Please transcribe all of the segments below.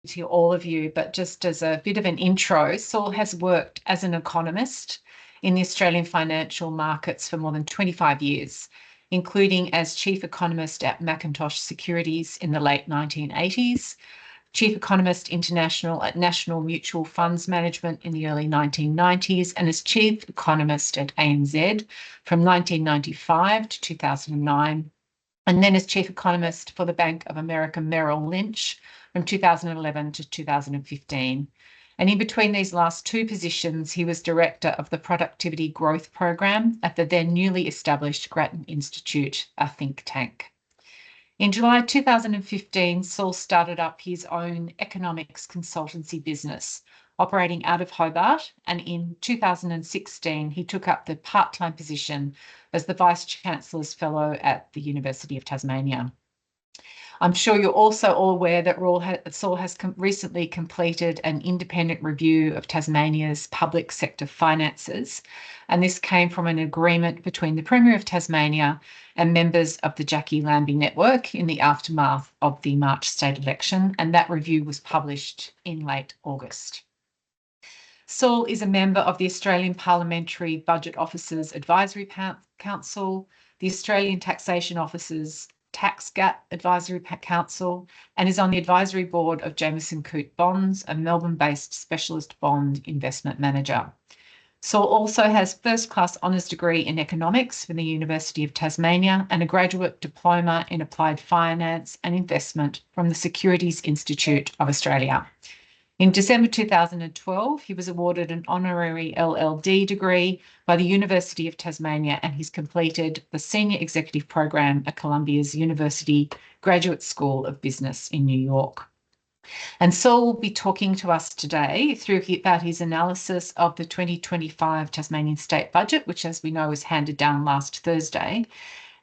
to all of you, but just as a bit of an intro, Saul has worked as an economist in the Australian financial markets for more than 25 years, including as chief economist at Macintosh Securities in the late 1980s, chief economist international at National Mutual Funds Management in the early 1990s, and as chief economist at ANZ from 1995 to 2009, and then as chief economist for the Bank of America Merrill Lynch from 2011 to 2015. And in between these last two positions, he was director of the Productivity Growth Program at the then newly established Grattan Institute, a think tank. In July 2015, Saul started up his own economics consultancy business, operating out of Hobart, and in 2016, he took up the part-time position as the Vice-Chancellor's Fellow at the University of Tasmania. I'm sure you're also all aware that Saul has recently completed an independent review of Tasmania's public sector finances, and this came from an agreement between the Premier of Tasmania and members of the Jackie Lambie Network in the aftermath of the March state election, and that review was published in late August. Saul is a member of the Australian Parliamentary Budget Officers Advisory Council, the Australian Taxation Officers TasCOSS Advisory Council, and is on the advisory board of Jameson Coote Bonds, a Melbourne-based specialist bond investment manager. Saul also has first-class honours degree in economics from the University of Tasmania and a graduate diploma in applied finance and investment from the Securities Institute of Australia. In December 2012, he was awarded an honorary LLD degree by the University of Tasmania, and he's completed the Senior Executive Program at Columbia's University Graduate School of Business in New York. And Saul will be talking to us today about his analysis of the 2025 Tasmanian State Budget, which, as we know, was handed down last Thursday.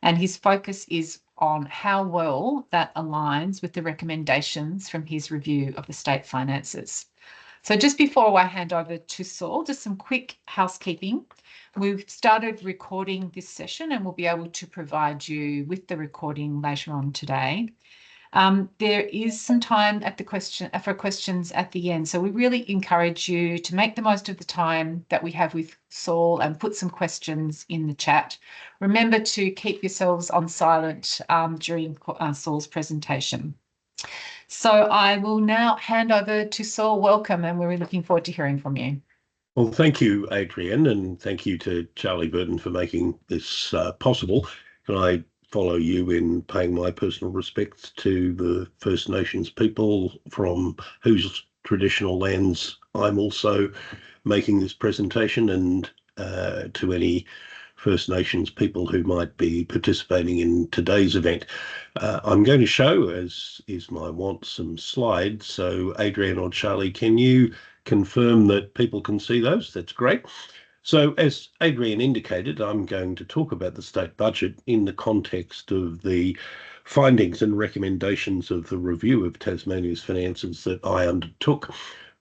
And his focus is on how well that aligns with the recommendations from his review of the state finances. So just before I hand over to Saul, just some quick housekeeping. We've started recording this session and we'll be able to provide you with the recording later on today. There is some time for questions at the end. So we really encourage you to make the most of the time that we have with Saul and put some questions in the chat. Remember to keep yourselves on silent during Saul's presentation. So I will now hand over to Saul. Welcome, and we're looking forward to hearing from you. Well, thank you, Adrienne, and thank you to Charlie Burton for making this possible. Can I follow you in paying my personal respects to the First Nations people from whose traditional lands I'm also making this presentation, and to any First Nations people who might be participating in today's event. I'm going to show, as is my wont, some slides. So Adrienne or Charlie, can you confirm that people can see those? That's great. So as Adrienne indicated, I'm going to talk about the state budget in the context of the findings and recommendations of the review of Tasmania's finances that I undertook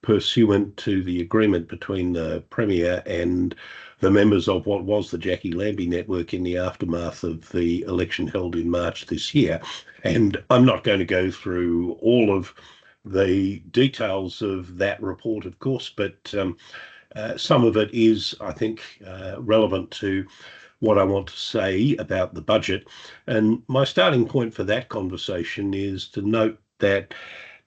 pursuant to the agreement between the Premier and the members of what was the Jackie Lambie Network in the aftermath of the election held in March this year. And I'm not going to go through all of the details of that report, of course, but some of it is, I think, relevant to what I want to say about the budget. And my starting point for that conversation is to note that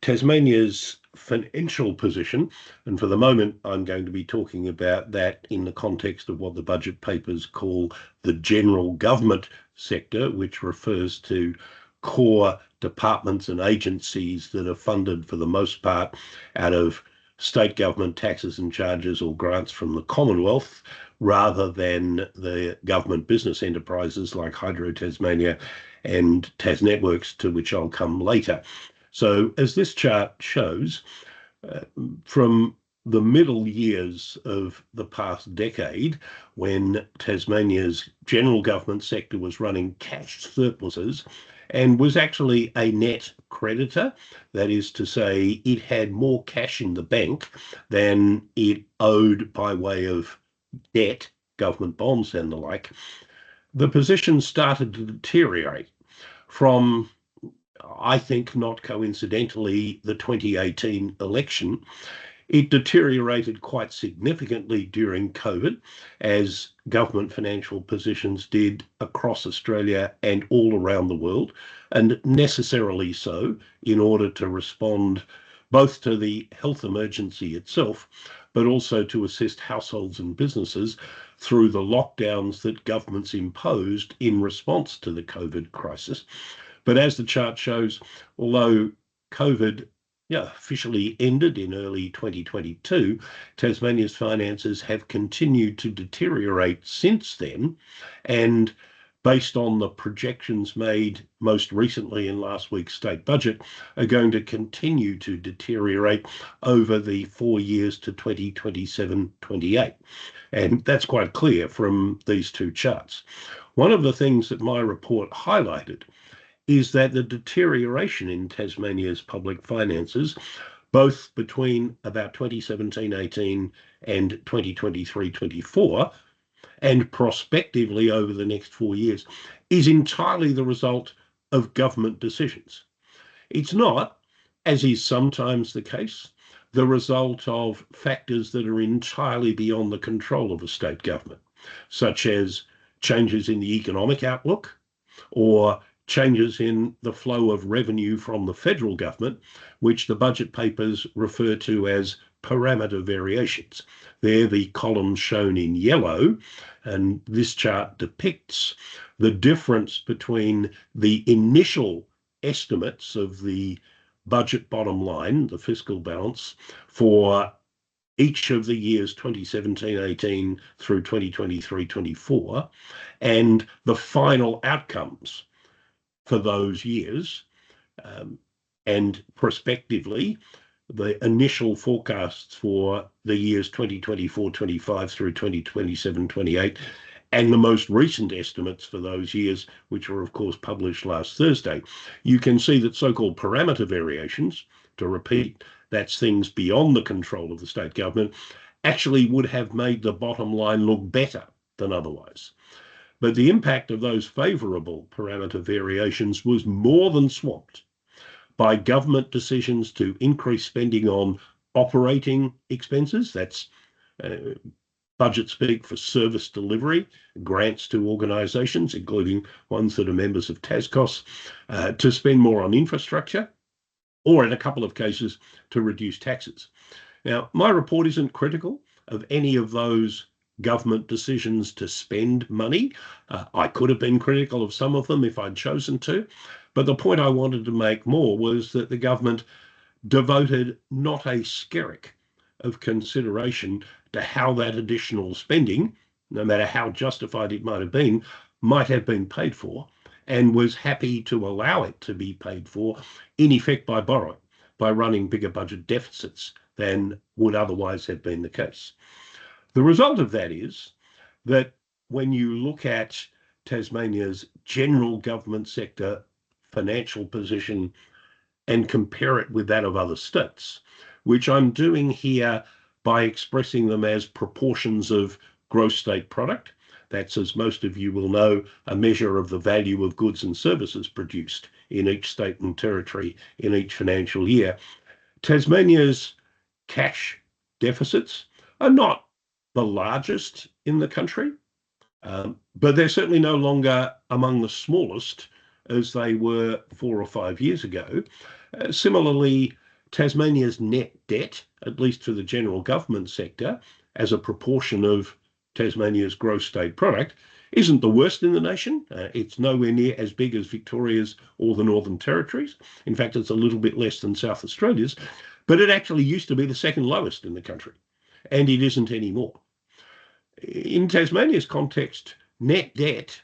Tasmania's financial position, and for the moment I'm going to be talking about that in the context of what the budget papers call the general government sector, which refers to core departments and agencies that are funded for the most part out of state government taxes and charges or grants from the Commonwealth, rather than the government business enterprises like Hydro Tasmania and TasNetworks, to which I'll come later. So as this chart shows, from the middle years of the past decade, when Tasmania's general government sector was running cash surpluses and was actually a net creditor, that is to say, it had more cash in the bank than it owed by way of debt, government bonds and the like, the position started to deteriorate from I think not coincidentally, the 2018 election. It deteriorated quite significantly during COVID, as government financial positions did across Australia and all around the world, and necessarily so in order to respond both to the health emergency itself, but also to assist households and businesses through the lockdowns that governments imposed in response to the COVID crisis. But as the chart shows, although COVID officially ended in early 2022, Tasmania's finances have continued to deteriorate since then, and based on the projections made most recently in last week's state budget, are going to continue to deteriorate over the 4 years to 2027-28. And that's quite clear from these two charts. One of the things that my report highlighted is that the deterioration in Tasmania's public finances, both between about 2017-18 and 2023-24, and prospectively over the next 4 years, is entirely the result of government decisions. It's not, as is sometimes the case, the result of factors that are entirely beyond the control of a state government, such as changes in the economic outlook or changes in the flow of revenue from the federal government, which the budget papers refer to as parameter variations. They're the columns shown in yellow, and this chart depicts the difference between the initial estimates of the budget bottom line, the fiscal balance, for each of the years 2017-18 through 2023-24, and the final outcomes for those years, and prospectively, the initial forecasts for the years 2024-25 through 2027-28, and the most recent estimates for those years, which were of course published last Thursday. You can see that so-called parameter variations, to repeat, that's things beyond the control of the state government, actually would have made the bottom line look better than otherwise. But the impact of those favourable parameter variations was more than swamped by government decisions to increase spending on operating expenses. That's budget speak for service delivery, grants to organisations, including ones that are members of TasCOSS, to spend more on infrastructure, or in a couple of cases, to reduce taxes. Now, my report isn't critical of any of those government decisions to spend money. I could have been critical of some of them if I'd chosen to, but the point I wanted to make more was that the government devoted not a skerrick of consideration to how that additional spending, no matter how justified it might have been paid for, and was happy to allow it to be paid for, in effect by borrowing, by running bigger budget deficits than would otherwise have been the case. The result of that is that when you look at Tasmania's general government sector financial position and compare it with that of other states, which I'm doing here by expressing them as proportions of gross state product. That's, as most of you will know, a measure of the value of goods and services produced in each state and territory in each financial year. Tasmania's cash deficits are not the largest in the country, but they're certainly no longer among the smallest as they were 4 or 5 years ago. Similarly, Tasmania's net debt, at least for the general government sector, as a proportion of Tasmania's gross state product, isn't the worst in the nation. It's nowhere near as big as Victoria's or the Northern Territories. In fact, it's a little bit less than South Australia's, but it actually used to be the second lowest in the country, and it isn't anymore. In Tasmania's context, net debt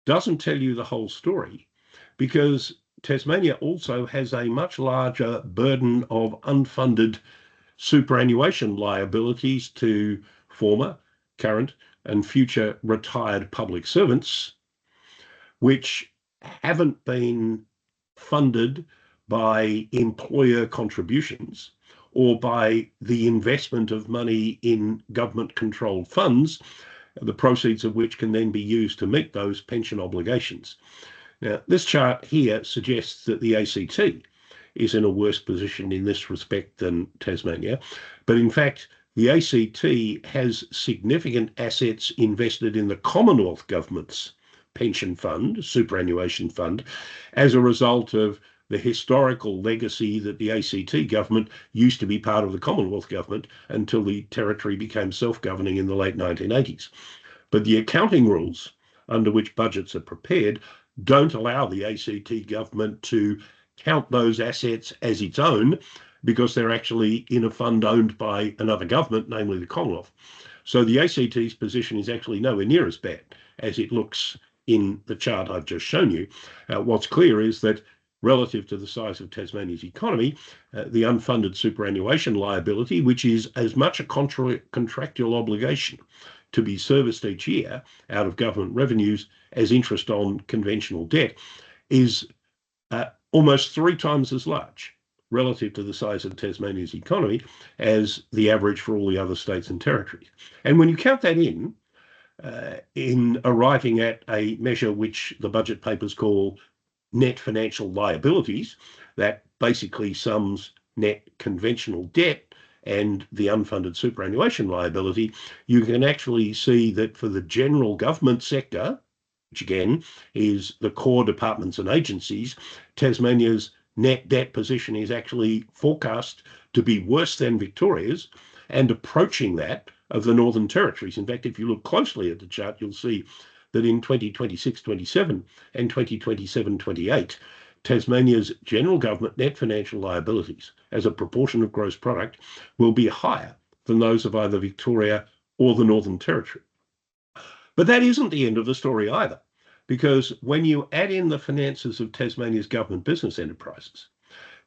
doesn't tell you the whole story, because Tasmania also has a much larger burden of unfunded superannuation liabilities to former, current, and future retired public servants, which haven't been funded by employer contributions or by the investment of money in government-controlled funds, the proceeds of which can then be used to meet those pension obligations. Now, this chart here suggests that the ACT is in a worse position in this respect than Tasmania, but in fact, the ACT has significant assets invested in the Commonwealth Government's pension fund, superannuation fund, as a result of the historical legacy that the ACT government used to be part of the Commonwealth government until the territory became self-governing in the late 1980s. But the accounting rules under which budgets are prepared don't allow the ACT government to count those assets as its own because they're actually in a fund owned by another government, namely the Commonwealth. So the ACT's position is actually nowhere near as bad as it looks in the chart I've just shown you. What's clear is that relative to the size of Tasmania's economy, the unfunded superannuation liability, which is as much a contractual obligation to be serviced each year out of government revenues as interest on conventional debt, is almost 3 times as large relative to the size of Tasmania's economy as the average for all the other states and territories. And when you count that in arriving at a measure which the budget papers call net financial liabilities, that basically sums net conventional debt and the unfunded superannuation liability, you can actually see that for the general government sector, which again is the core departments and agencies, Tasmania's net debt position is actually forecast to be worse than Victoria's and approaching that of the Northern Territories. In fact, if you look closely at the chart, you'll see that in 2026-27 and 2027-28, Tasmania's general government net financial liabilities as a proportion of gross product will be higher than those of either Victoria or the Northern Territory. But that isn't the end of the story either, because when you add in the finances of Tasmania's government business enterprises,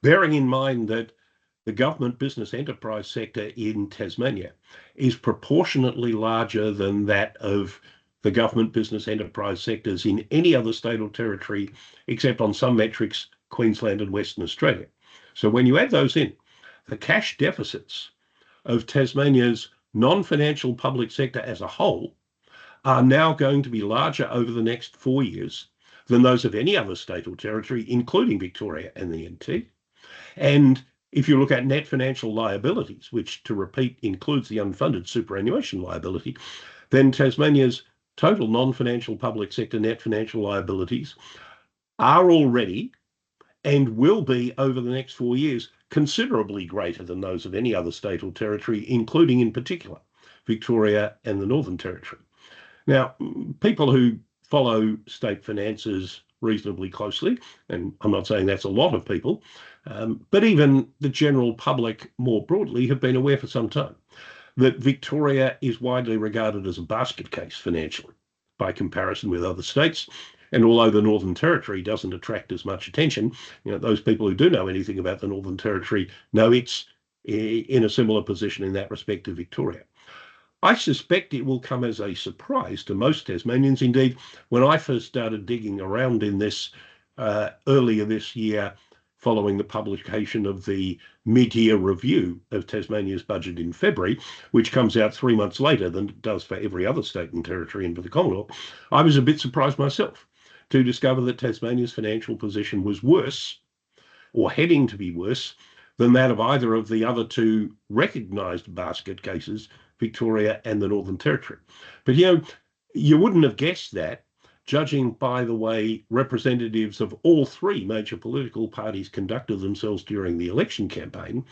bearing in mind that the government business enterprise sector in Tasmania is proportionately larger than that of the government business enterprise sectors in any other state or territory, except on some metrics, Queensland and Western Australia. So when you add those in, the cash deficits of Tasmania's non-financial public sector as a whole are now going to be larger over the next 4 years than those of any other state or territory, including Victoria and the NT. And if you look at net financial liabilities, which, to repeat, includes the unfunded superannuation liability, then Tasmania's total non-financial public sector net financial liabilities are already and will be over the next 4 years considerably greater than those of any other state or territory, including in particular Victoria and the Northern Territory. Now, people who follow state finances reasonably closely, and I'm not saying that's a lot of people, but even the general public more broadly have been aware for some time that Victoria is widely regarded as a basket case financially by comparison with other states. And although the Northern Territory doesn't attract as much attention, those people who do know anything about the Northern Territory know it's in a similar position in that respect to Victoria. I suspect it will come as a surprise to most Tasmanians. Indeed, when I first started digging around in this earlier this year, following the publication of the mid-year review of Tasmania's budget in February, which comes out 3 months later than it does for every other state and territory and for the Commonwealth, I was a bit surprised myself to discover that Tasmania's financial position was worse, or heading to be worse, than that of either of the other 2 recognised basket cases, Victoria and the Northern Territory. But you wouldn't have guessed that, judging by the way representatives of all 3 major political parties conducted themselves during the election campaign,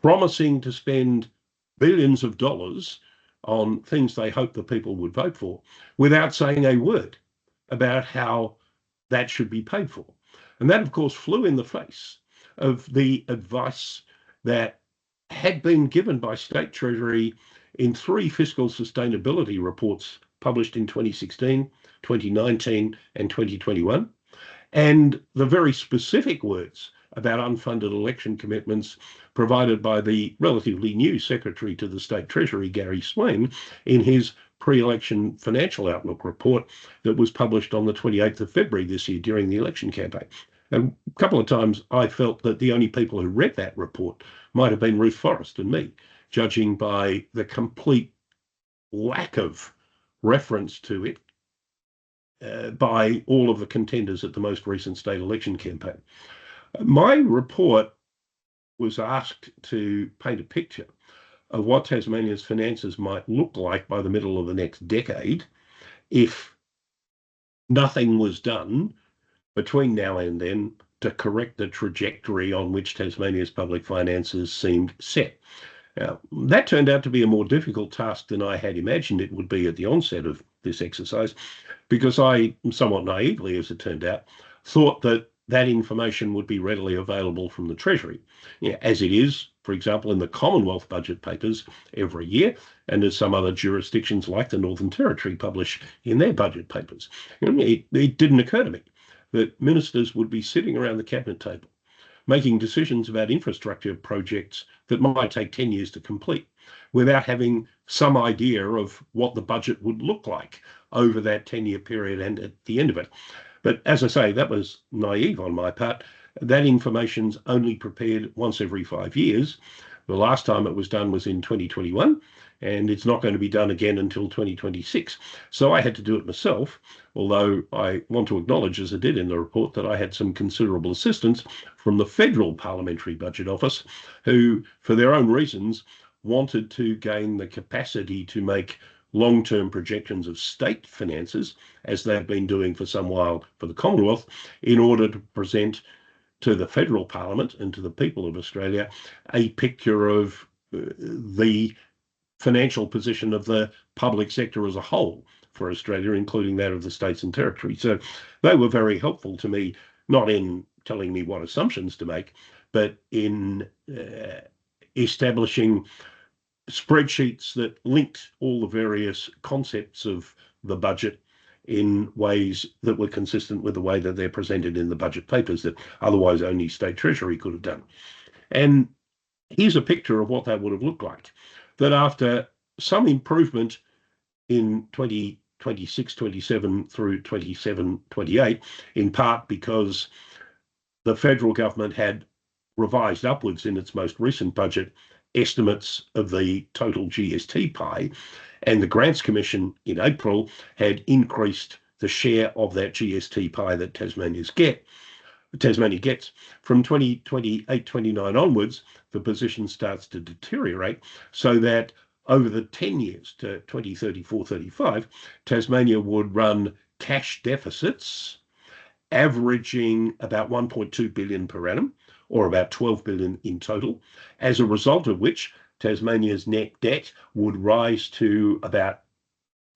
promising to spend billions of dollars on things they hoped the people would vote for, without saying a word about how that should be paid for. And that, of course, flew in the face of the advice that had been given by State Treasury in 3 fiscal sustainability reports published in 2016, 2019 and 2021, and the very specific words about unfunded election commitments provided by the relatively new Secretary to the State Treasury, Gary Swain, in his pre-election financial outlook report that was published on the 28th of February this year during the election campaign. And a couple of times I felt that the only people who read that report might have been Ruth Forrest and me, judging by the complete lack of reference to it by all of the contenders at the most recent state election campaign. My report was asked to paint a picture of what Tasmania's finances might look like by the middle of the next decade if nothing was done between now and then to correct the trajectory on which Tasmania's public finances seemed set. Now, that turned out to be a more difficult task than I had imagined it would be at the onset of this exercise, because I, somewhat naively as it turned out, thought that that information would be readily available from the Treasury, as it is, for example, in the Commonwealth budget papers every year, and as some other jurisdictions like the Northern Territory publish in their budget papers. It didn't occur to me that ministers would be sitting around the cabinet table making decisions about infrastructure projects that might take 10 years to complete without having some idea of what the budget would look like over that 10-year period and at the end of it. But as I say, that was naive on my part. That information's only prepared once every 5 years. The last time it was done was in 2021, and it's not going to be done again until 2026. So I had to do it myself, although I want to acknowledge, as I did in the report, that I had some considerable assistance from the Federal Parliamentary Budget Office, who, for their own reasons, wanted to gain the capacity to make long-term projections of state finances, as they've been doing for some while for the Commonwealth, in order to present to the federal parliament and to the people of Australia a picture of the financial position of the public sector as a whole for Australia, including that of the states and territories. So they were very helpful to me, not in telling me what assumptions to make, but in establishing spreadsheets that linked all the various concepts of the budget in ways that were consistent with the way that they're presented in the budget papers that otherwise only State Treasury could have done. And here's a picture of what that would have looked like. That after some improvement in 2026, 27 through 27, 28, in part because the federal government had revised upwards in its most recent budget estimates of the total GST pie, and the Grants Commission in April had increased the share of that GST pie that Tasmania gets. From 2028-29 onwards, the position starts to deteriorate, so that over the 10 years to 2034-35, Tasmania would run cash deficits averaging about 1.2 billion per annum, or about 12 billion in total, as a result of which Tasmania's net debt would rise to about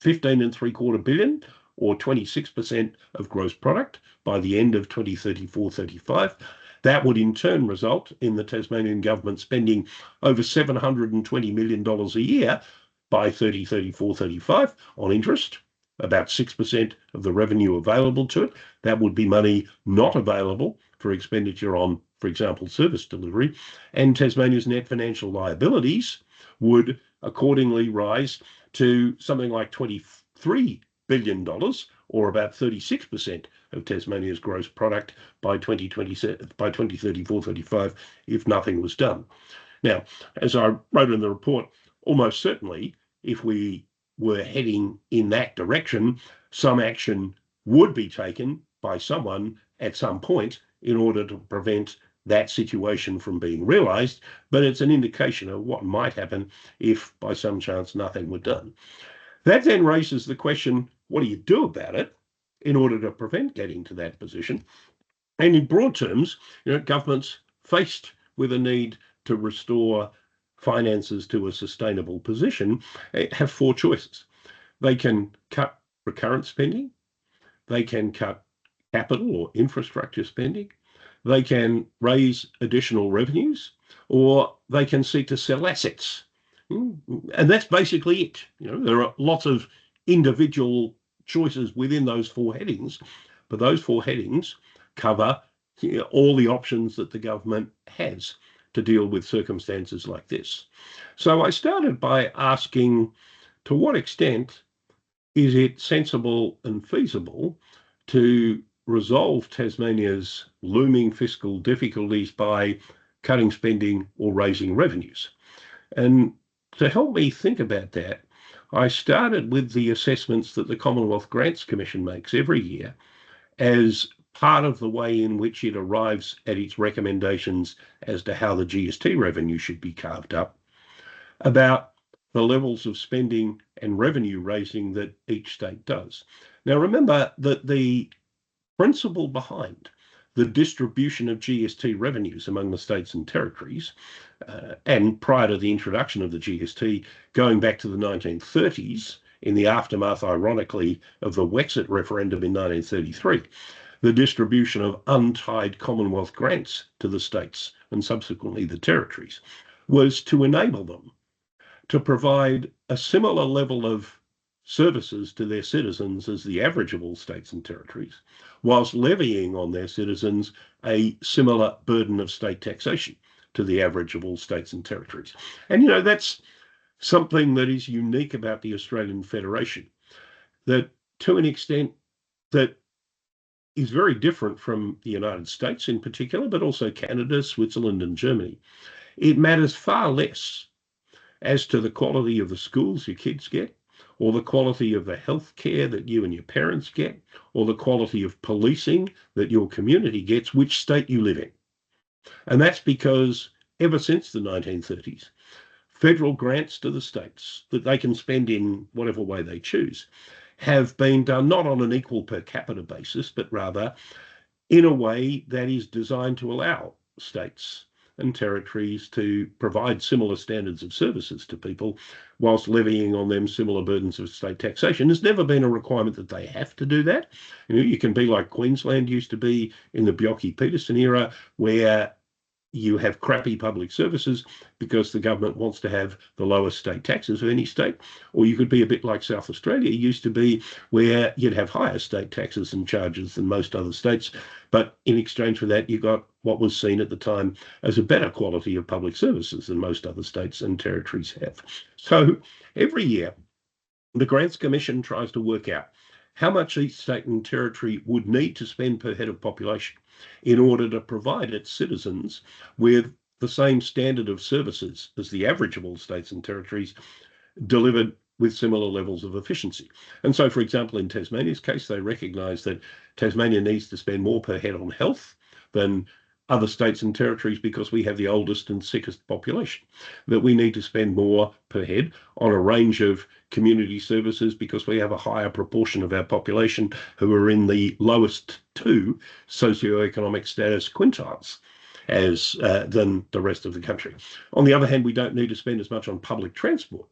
15.75 billion, or 26% of gross product by the end of 2034-35. That would in turn result in the Tasmanian government spending over $720 million a year by 2034-35 on interest, about 6% of the revenue available to it. That would be money not available for expenditure on, for example, service delivery. And Tasmania's net financial liabilities would accordingly rise to something like $23 billion, or about 36% of Tasmania's gross product by 2034-35, if nothing was done. Now, as I wrote in the report, almost certainly, if we were heading in that direction, some action would be taken by someone at some point in order to prevent that situation from being realised, but it's an indication of what might happen if by some chance nothing were done. That then raises the question, what do you do about it in order to prevent getting to that position? And in broad terms, governments faced with a need to restore finances to a sustainable position have four choices. They can cut recurrent spending, they can cut capital or infrastructure spending, they can raise additional revenues, or they can seek to sell assets. And that's basically it. There are lots of individual choices within those four headings, but those four headings cover all the options that the government has to deal with circumstances like this. So I started by asking, to what extent is it sensible and feasible to resolve Tasmania's looming fiscal difficulties by cutting spending or raising revenues? And to help me think about that, I started with the assessments that the Commonwealth Grants Commission makes every year as part of the way in which it arrives at its recommendations as to how the GST revenue should be carved up, about the levels of spending and revenue raising that each state does. Now, remember that the principle behind the distribution of GST revenues among the states and territories, and prior to the introduction of the GST, going back to the 1930s, in the aftermath, ironically, of the Wexit referendum in 1933, the distribution of untied Commonwealth grants to the states and subsequently the territories was to enable them to provide a similar level of services to their citizens as the average of all states and territories, whilst levying on their citizens a similar burden of state taxation to the average of all states and territories. And, that's something that is unique about the Australian Federation, that to an extent that is very different from the United States in particular, but also Canada, Switzerland, and Germany. It matters far less as to the quality of the schools your kids get, or the quality of the health care that you and your parents get, or the quality of policing that your community gets, which state you live in. And that's because ever since the 1930s, federal grants to the states that they can spend in whatever way they choose have been done not on an equal per capita basis, but rather in a way that is designed to allow states and territories to provide similar standards of services to people whilst levying on them similar burdens of state taxation. There's never been a requirement that they have to do that. You can be like Queensland used to be in the Bjelke-Petersen era, where you have crappy public services because the government wants to have the lowest state taxes of any state. Or you could be a bit like South Australia used to be, where you'd have higher state taxes and charges than most other states. But in exchange for that, you got what was seen at the time as a better quality of public services than most other states and territories have. So every year, the Grants Commission tries to work out how much each state and territory would need to spend per head of population in order to provide its citizens with the same standard of services as the average of all states and territories, delivered with similar levels of efficiency. And so, for example, in Tasmania's case, they recognise that Tasmania needs to spend more per head on health than other states and territories because we have the oldest and sickest population, that we need to spend more per head on a range of community services because we have a higher proportion of our population who are in the lowest two socioeconomic status quintiles than the rest of the country. On the other hand, we don't need to spend as much on public transport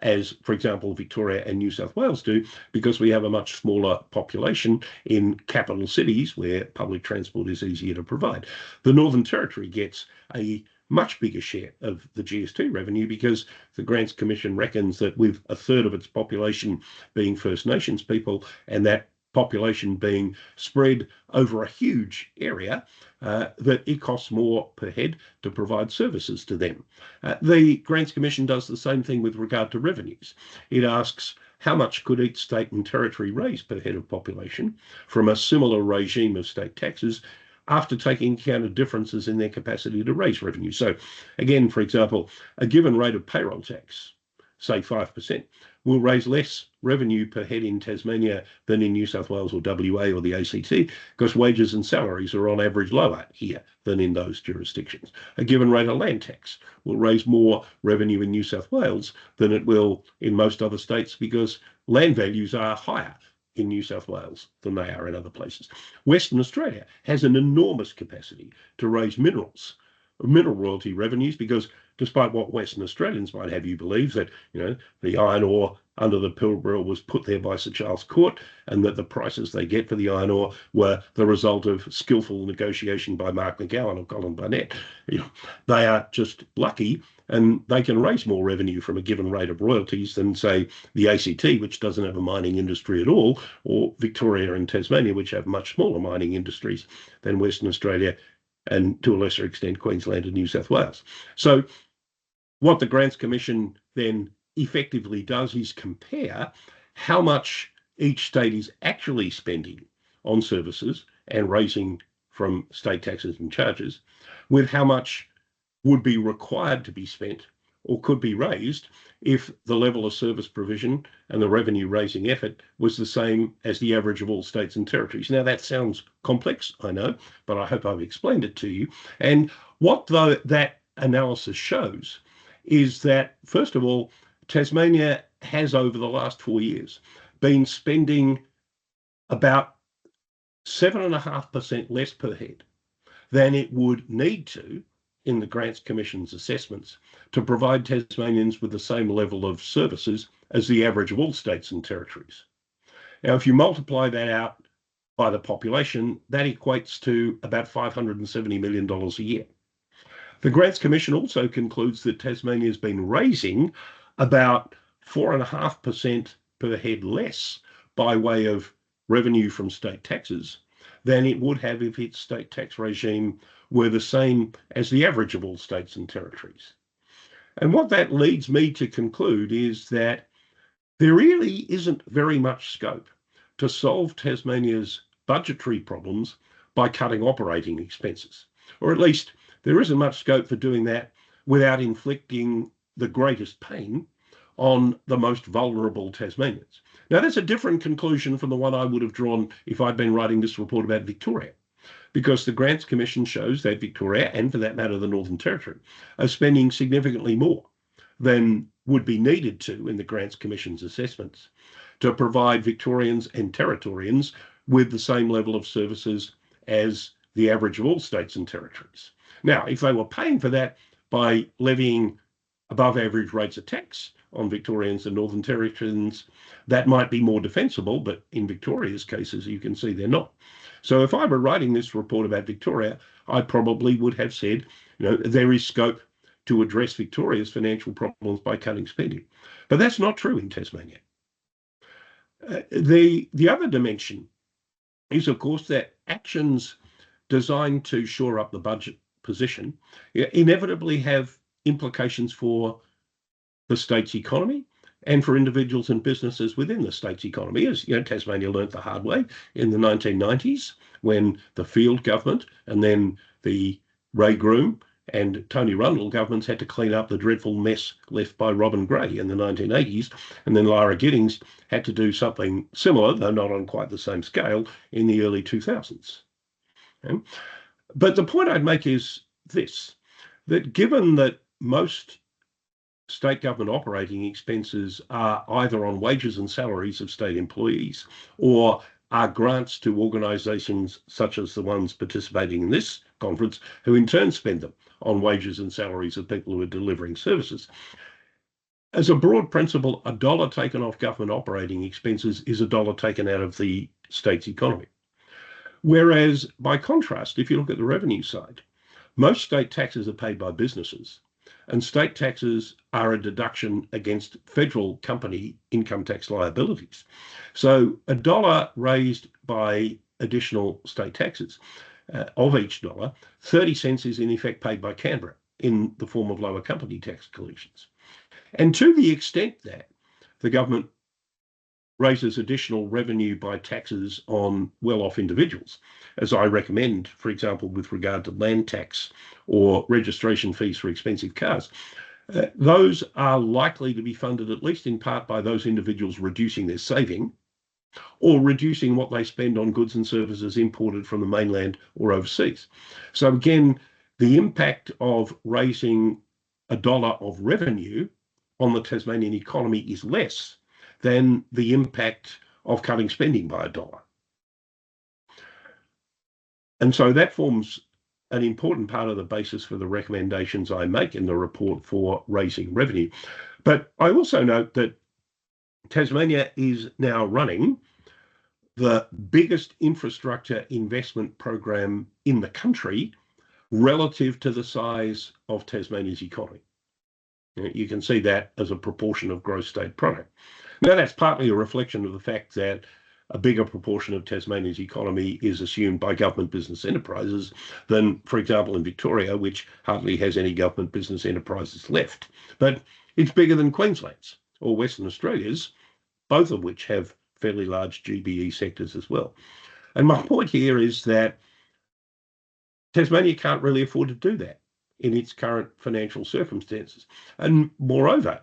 as, for example, Victoria and New South Wales do, because we have a much smaller population in capital cities where public transport is easier to provide. The Northern Territory gets a much bigger share of the GST revenue because the Grants Commission reckons that with a third of its population being First Nations people, and that population being spread over a huge area, that it costs more per head to provide services to them. The Grants Commission does the same thing with regard to revenues. It asks how much could each state and territory raise per head of population from a similar regime of state taxes after taking account of differences in their capacity to raise revenue. So again, for example, a given rate of payroll tax, say 5%, will raise less revenue per head in Tasmania than in New South Wales or WA or the ACT, because wages and salaries are on average lower here than in those jurisdictions. A given rate of land tax will raise more revenue in New South Wales than it will in most other states because land values are higher in New South Wales than they are in other places. Western Australia has an enormous capacity to raise mineral royalty revenues because despite what Western Australians might have you believe, that the iron ore under the Pilbara was put there by Sir Charles Court, and that the prices they get for the iron ore were the result of skillful negotiation by Mark McGowan or Colin Barnett. They are just lucky, and they can raise more revenue from a given rate of royalties than, say, the ACT, which doesn't have a mining industry at all, or Victoria and Tasmania, which have much smaller mining industries than Western Australia, and to a lesser extent Queensland and New South Wales. So what the Grants Commission then effectively does is compare how much each state is actually spending on services and raising from state taxes and charges with how much would be required to be spent or could be raised if the level of service provision and the revenue raising effort was the same as the average of all states and territories. Now that sounds complex, I know, but I hope I've explained it to you. And what that analysis shows is that, first of all, Tasmania has over the last 4 years been spending about 7.5% less per head than it would need to in the Grants Commission's assessments to provide Tasmanians with the same level of services as the average of all states and territories. Now, if you multiply that out by the population, that equates to about $570 million a year. The Grants Commission also concludes that Tasmania has been raising about 4.5% per head less by way of revenue from state taxes than it would have if its state tax regime were the same as the average of all states and territories. And what that leads me to conclude is that there really isn't very much scope to solve Tasmania's budgetary problems by cutting operating expenses, or at least there isn't much scope for doing that without inflicting the greatest pain on the most vulnerable Tasmanians. Now, that's a different conclusion from the one I would have drawn if I'd been writing this report about Victoria, because the Grants Commission shows that Victoria, and for that matter the Northern Territory, are spending significantly more than would be needed to in the Grants Commission's assessments to provide Victorians and Territorians with the same level of services as the average of all states and territories. Now, if they were paying for that by levying above average rates of tax on Victorians and Northern Territorians, that might be more defensible, but in Victoria's cases, you can see they're not. So if I were writing this report about Victoria, I probably would have said, there is scope to address Victoria's financial problems by cutting spending. But that's not true in Tasmania. The other dimension is, of course, that actions designed to shore up the budget position inevitably have implications for the state's economy and for individuals and businesses within the state's economy. As Tasmania learnt the hard way in the 1990s when the Field government and then the Ray Groom and Tony Rundle governments had to clean up the dreadful mess left by Robin Gray in the 1980s, and then Lara Giddings had to do something similar, though not on quite the same scale, in the early 2000s. Okay? But the point I'd make is this, that given that most state government operating expenses are either on wages and salaries of state employees or are grants to organisations such as the ones participating in this conference, who in turn spend them on wages and salaries of people who are delivering services. As a broad principle, a dollar taken off government operating expenses is a dollar taken out of the state's economy. Whereas, by contrast, if you look at the revenue side, most state taxes are paid by businesses, and state taxes are a deduction against federal company income tax liabilities. So a dollar raised by additional state taxes, of each dollar, 30 cents is in effect paid by Canberra in the form of lower company tax collections. And to the extent that the government raises additional revenue by taxes on well-off individuals, as I recommend, for example, with regard to land tax or registration fees for expensive cars, those are likely to be funded at least in part by those individuals reducing their saving or reducing what they spend on goods and services imported from the mainland or overseas. So again, the impact of raising a dollar of revenue on the Tasmanian economy is less than the impact of cutting spending by a dollar. And so that forms an important part of the basis for the recommendations I make in the report for raising revenue. But I also note that Tasmania is now running the biggest infrastructure investment program in the country relative to the size of Tasmania's economy. You can see that as a proportion of gross state product. Now, that's partly a reflection of the fact that a bigger proportion of Tasmania's economy is assumed by government business enterprises than, for example, in Victoria, which hardly has any government business enterprises left. But it's bigger than Queensland's or Western Australia's, both of which have fairly large GBE sectors as well. And my point here is that Tasmania can't really afford to do that in its current financial circumstances. And moreover,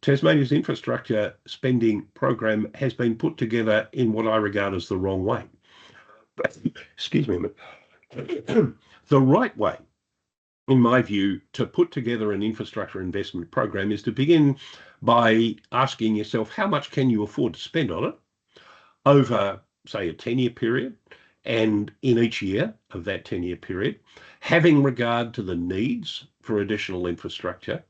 Tasmania's infrastructure spending program has been put together in what I regard as the wrong way. Excuse me a minute. The right way, in my view, to put together an infrastructure investment program is to begin by asking yourself, how much can you afford to spend on it over, say, a 10-year period, and in each year of that 10-year period, having regard to the needs for additional infrastructure,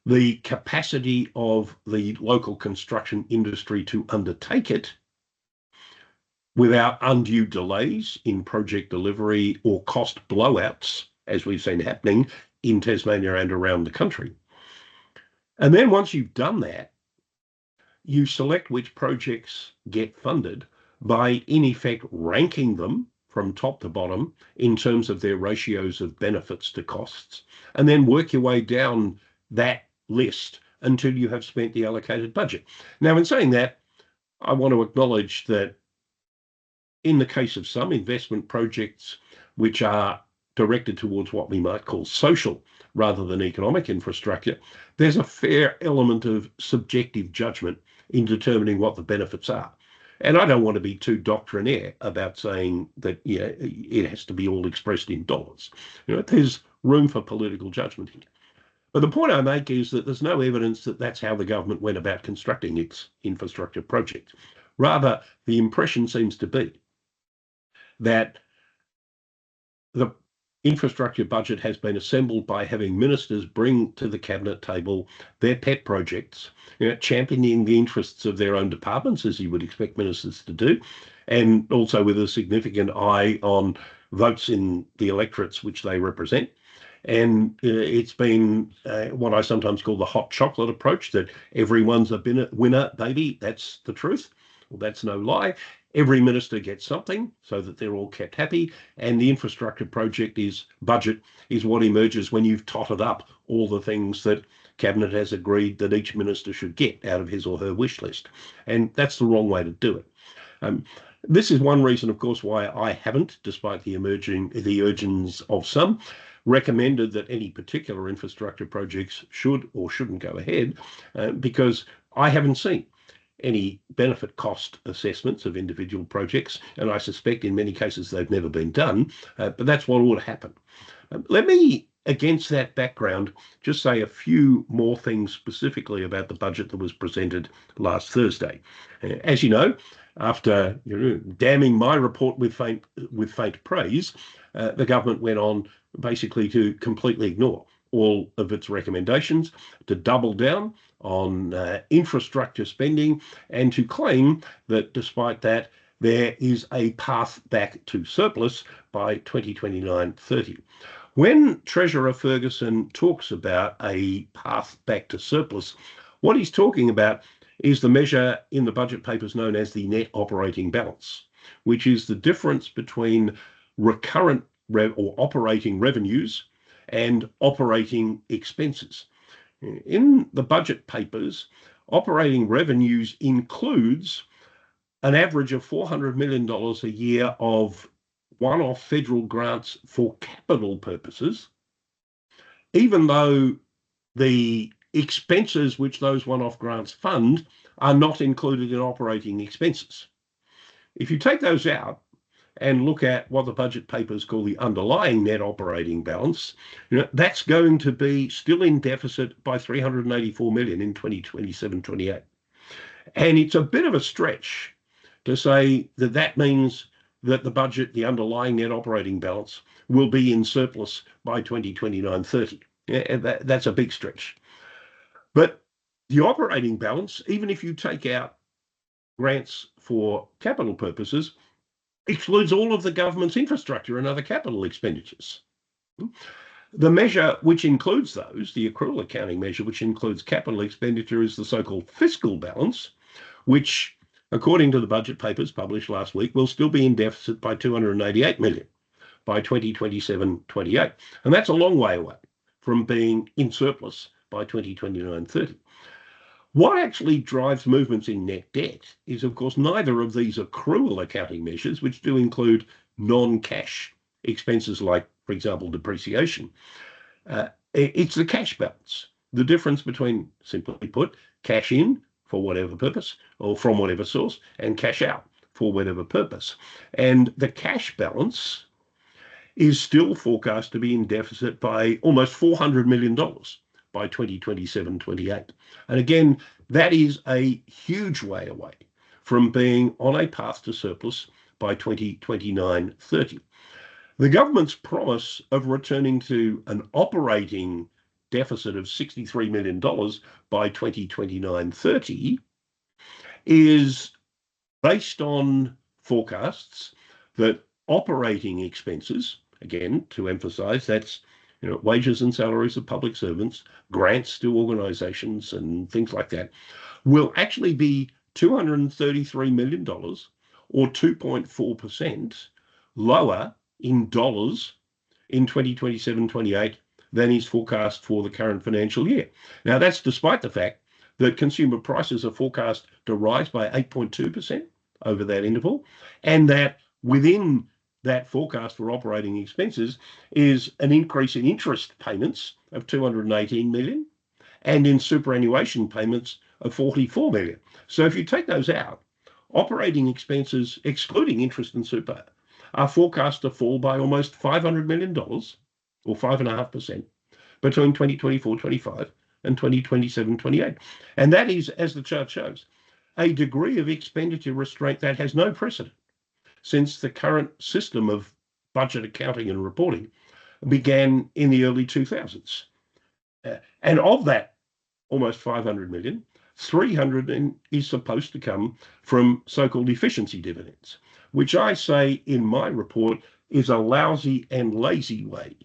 the capacity of the local construction industry to undertake it without undue delays in project delivery or cost blowouts, as we've seen happening in Tasmania and around the country. And then once you've done that, you select which projects get funded by, in effect, ranking them from top to bottom in terms of their ratios of benefits to costs, and then work your way down that list until you have spent the allocated budget. Now, in saying that, I want to acknowledge that in the case of some investment projects which are directed towards what we might call social rather than economic infrastructure, there's a fair element of subjective judgment in determining what the benefits are. And I don't want to be too doctrinaire about saying that it has to be all expressed in dollars. There's room for political judgment here. But the point I make is that there's no evidence that that's how the government went about constructing its infrastructure project. Rather, the impression seems to be that the infrastructure budget has been assembled by having ministers bring to the cabinet table their pet projects, championing the interests of their own departments, as you would expect ministers to do, and also with a significant eye on votes in the electorates which they represent. And it's been what I sometimes call the hot chocolate approach, that everyone's a winner, baby. That's the truth. Well, that's no lie. Every minister gets something so that they're all kept happy. And the infrastructure budget is what emerges when you've totted up all the things that Cabinet has agreed that each minister should get out of his or her wish list. And that's the wrong way to do it. This is one reason, of course, why I haven't, despite the urgings of some, recommended that any particular infrastructure projects should or shouldn't go ahead, because I haven't seen any benefit cost assessments of individual projects, and I suspect in many cases they've never been done, but that's what ought to happen. Let me, against that background, just say a few more things specifically about the budget that was presented last Thursday. As you know, after damning my report with faint praise, the government went on basically to completely ignore all of its recommendations, to double down on infrastructure spending, and to claim that despite that, there is a path back to surplus by 2029-30. When Treasurer Ferguson talks about a path back to surplus, what he's talking about is the measure in the budget papers known as the net operating balance, which is the difference between recurrent or operating revenues and operating expenses. In the budget papers, operating revenues includes an average of $400 million a year of one-off federal grants for capital purposes, even though the expenses which those one-off grants fund are not included in operating expenses. If you take those out and look at what the budget papers call the underlying net operating balance, that's going to be still in deficit by $384 million in 2027-28. And it's a bit of a stretch to say that that means that the budget, the underlying net operating balance, will be in surplus by 2029-30. That's a big stretch. But the operating balance, even if you take out grants for capital purposes, excludes all of the government's infrastructure and other capital expenditures. The measure which includes those, the accrual accounting measure which includes capital expenditure, is the so-called fiscal balance, which, according to the budget papers published last week, will still be in deficit by $288 million by 2027-28. And that's a long way away from being in surplus by 2029-30. What actually drives movements in net debt is, of course, neither of these accrual accounting measures, which do include non-cash expenses like, for example, depreciation, It's the cash balance, the difference between, simply put, cash in for whatever purpose or from whatever source and cash out for whatever purpose. And the cash balance is still forecast to be in deficit by almost $400 million by 2027-28. And again, that is a huge way away from being on a path to surplus by 2029-30. The government's promise of returning to an operating deficit of $63 million by 2029-30 is based on forecasts that operating expenses, again, to emphasise, that's wages and salaries of public servants, grants to organisations and things like that, will actually be $233 million or 2.4% lower in dollars in 2027-28 than is forecast for the current financial year. Now, that's despite the fact that consumer prices are forecast to rise by 8.2% over that interval, and that within that forecast for operating expenses is an increase in interest payments of $218 million and in superannuation payments of $44 million. So if you take those out, operating expenses, excluding interest and super, are forecast to fall by almost $500 million, or 5.5%, between 2024-25 and 2027-28. And that is, as the chart shows, a degree of expenditure restraint that has no precedent since the current system of budget accounting and reporting began in the early 2000s. And of that almost 500 million, 300 is supposed to come from so-called efficiency dividends, which I say in my report is a lousy and lazy way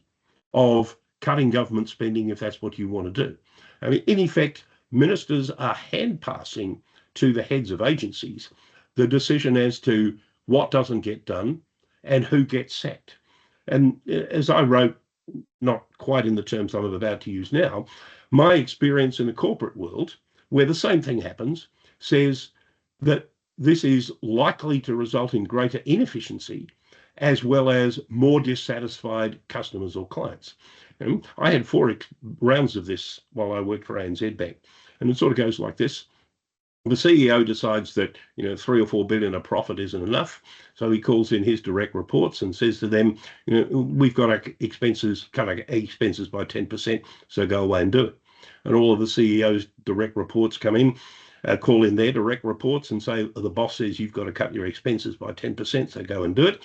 of cutting government spending if that's what you want to do. I mean, in effect, ministers are hand-passing to the heads of agencies the decision as to what doesn't get done and who gets sacked. And as I wrote, not quite in the terms I'm about to use now, my experience in the corporate world, where the same thing happens, says that this is likely to result in greater inefficiency as well as more dissatisfied customers or clients. And I had 4 rounds of this while I worked for ANZ Bank, and it sort of goes like this. The CEO decides that 3 or 4 billion of profit isn't enough, so he calls in his direct reports and says to them, we've got our expenses, cut our expenses by 10%, so go away and do it. And all of the CEO's direct reports come in, call in their direct reports and say, the boss says you've got to cut your expenses by 10%, so go and do it.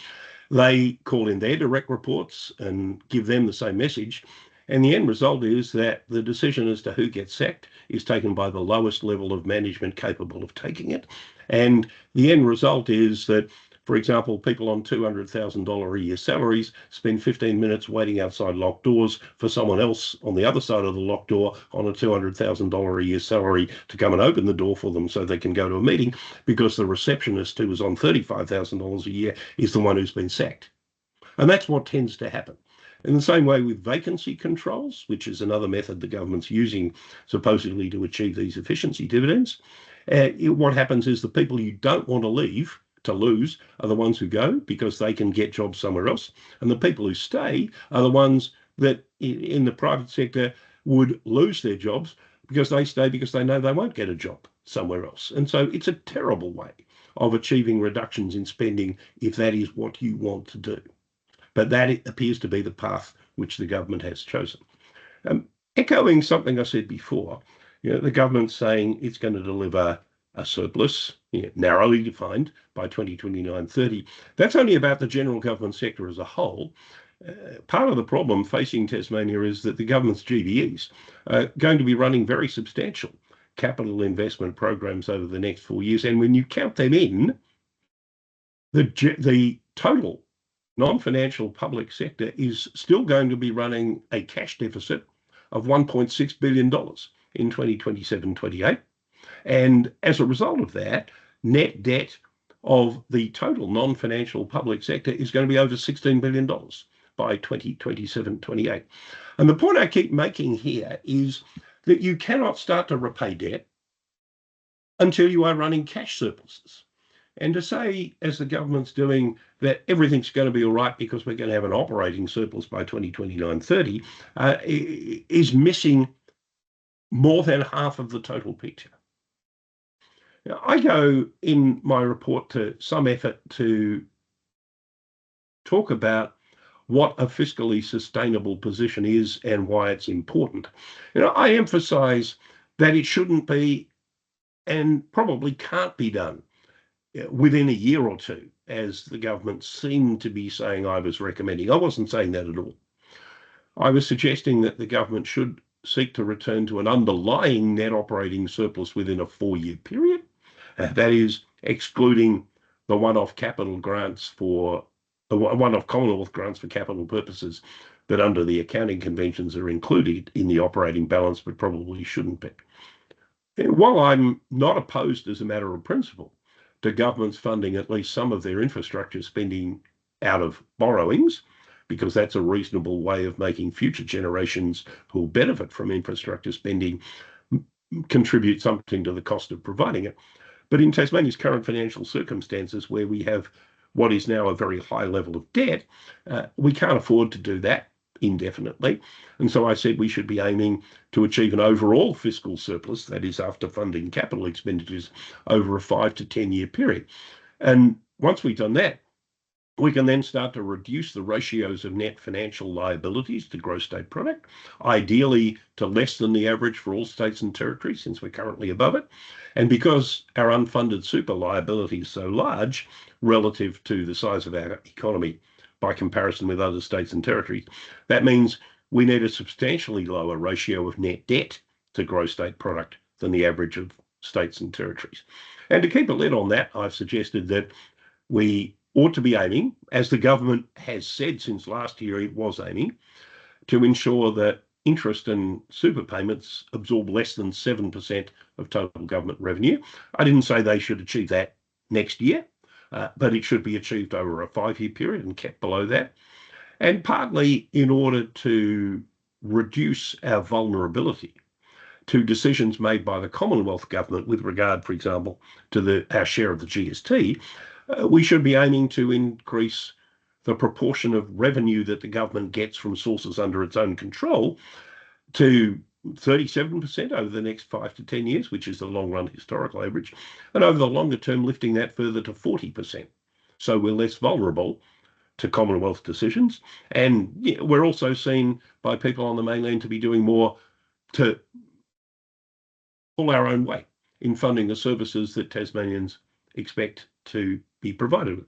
They call in their direct reports and give them the same message. And the end result is that the decision as to who gets sacked is taken by the lowest level of management capable of taking it. And the end result is that, for example, people on $200,000 a year salaries spend 15 minutes waiting outside locked doors for someone else on the other side of the locked door on a $200,000 a year salary to come and open the door for them so they can go to a meeting, because the receptionist who was on $35,000 a year is the one who's been sacked. And that's what tends to happen. In the same way with vacancy controls, which is another method the government's using supposedly to achieve these efficiency dividends, what happens is the people you don't want to lose are the ones who go because they can get jobs somewhere else. And the people who stay are the ones that in the private sector would lose their jobs because they stay because they know they won't get a job somewhere else. And so it's a terrible way of achieving reductions in spending if that is what you want to do. But that appears to be the path which the government has chosen. Echoing something I said before, the government's saying it's going to deliver a surplus, narrowly defined, by 2029-30. That's only about the general government sector as a whole. Part of the problem facing Tasmania is that the government's GBEs are going to be running very substantial capital investment programs over the next 4 years. And when you count them in, the total non-financial public sector is still going to be running a cash deficit of $1.6 billion in 2027-28. And as a result of that, net debt of the total non-financial public sector is going to be over $16 billion by 2027-28. And the point I keep making here is that you cannot start to repay debt until you are running cash surpluses. And to say, as the government's doing, that everything's going to be all right because we're going to have an operating surplus by 2029-30 is missing more than half of the total picture. Now, I go in my report to some effort to talk about what a fiscally sustainable position is and why it's important. I emphasize that it shouldn't be and probably can't be done within a year or two, as the government seemed to be saying I was recommending. I wasn't saying that at all. I was suggesting that the government should seek to return to an underlying net operating surplus within a 4-year period. That is, excluding the one-off capital grants for the one-off Commonwealth grants for capital purposes that under the accounting conventions are included in the operating balance, but probably shouldn't be. While I'm not opposed as a matter of principle to governments funding at least some of their infrastructure spending out of borrowings, because that's a reasonable way of making future generations who will benefit from infrastructure spending contribute something to the cost of providing it. But in Tasmania's current financial circumstances, where we have what is now a very high level of debt, we can't afford to do that indefinitely. And so I said we should be aiming to achieve an overall fiscal surplus, that is after funding capital expenditures, over a 5 to 10 year period. And once we've done that, we can then start to reduce the ratios of net financial liabilities to gross state product, ideally to less than the average for all states and territories, since we're currently above it. And because our unfunded super liability is so large relative to the size of our economy by comparison with other states and territories, that means we need a substantially lower ratio of net debt to gross state product than the average of states and territories. And to keep a lid on that, I've suggested that we ought to be aiming, as the government has said since last year it was aiming, to ensure that interest and super payments absorb less than 7% of total government revenue. I didn't say they should achieve that next year, but it should be achieved over a 5-year period and kept below that. And partly in order to reduce our vulnerability to decisions made by the Commonwealth government with regard, for example, to our share of the GST, we should be aiming to increase the proportion of revenue that the government gets from sources under its own control to 37% over the next 5 to 10 years, which is the long-run historical average, and over the longer term, lifting that further to 40%. So we're less vulnerable to Commonwealth decisions. And we're also seen by people on the mainland to be doing more to pull our own weight in funding the services that Tasmanians expect to be provided with.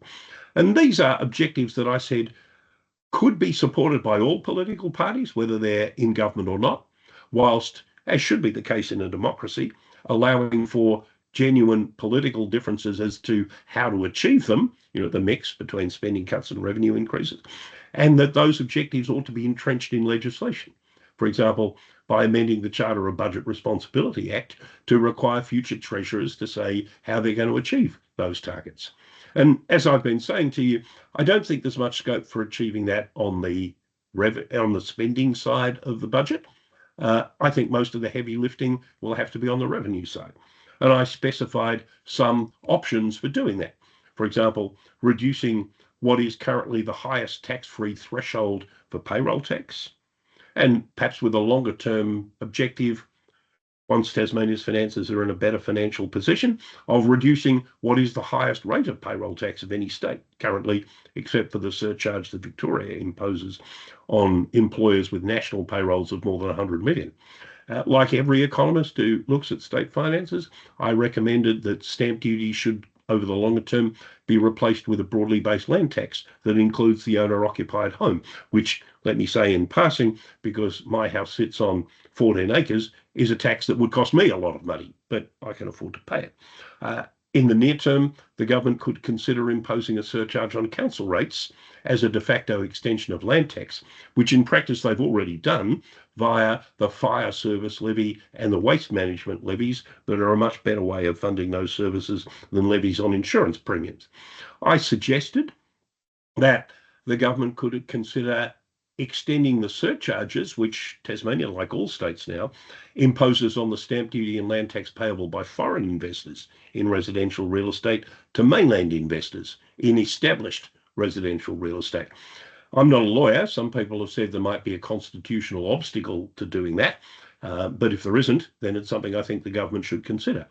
And these are objectives that I said could be supported by all political parties, whether they're in government or not, whilst, as should be the case in a democracy, allowing for genuine political differences as to how to achieve them, the mix between spending cuts and revenue increases, and that those objectives ought to be entrenched in legislation. For example, by amending the Charter of Budget Responsibility Act to require future treasurers to say how they're going to achieve those targets. And as I've been saying to you, I don't think there's much scope for achieving that on the spending side of the budget. I think most of the heavy lifting will have to be on the revenue side. And I specified some options for doing that. For example, reducing what is currently the highest tax-free threshold for payroll tax, and perhaps with a longer term objective, once Tasmania's finances are in a better financial position, of reducing what is the highest rate of payroll tax of any state currently, except for the surcharge that Victoria imposes on employers with national payrolls of more than 100 million. Like every economist who looks at state finances, I recommended that stamp duty should, over the longer term, be replaced with a broadly based land tax that includes the owner-occupied home, which, let me say in passing, because my house sits on 14 acres, is a tax that would cost me a lot of money, but I can afford to pay it. In the near term, the government could consider imposing a surcharge on council rates as a de facto extension of land tax, which in practice they've already done via the fire service levy and the waste management levies that are a much better way of funding those services than levies on insurance premiums. I suggested that the government could consider extending the surcharges, which Tasmania, like all states now, imposes on the stamp duty and land tax payable by foreign investors in residential real estate to mainland investors in established residential real estate. I'm not a lawyer. Some people have said there might be a constitutional obstacle to doing that. But if there isn't, then it's something I think the government should consider.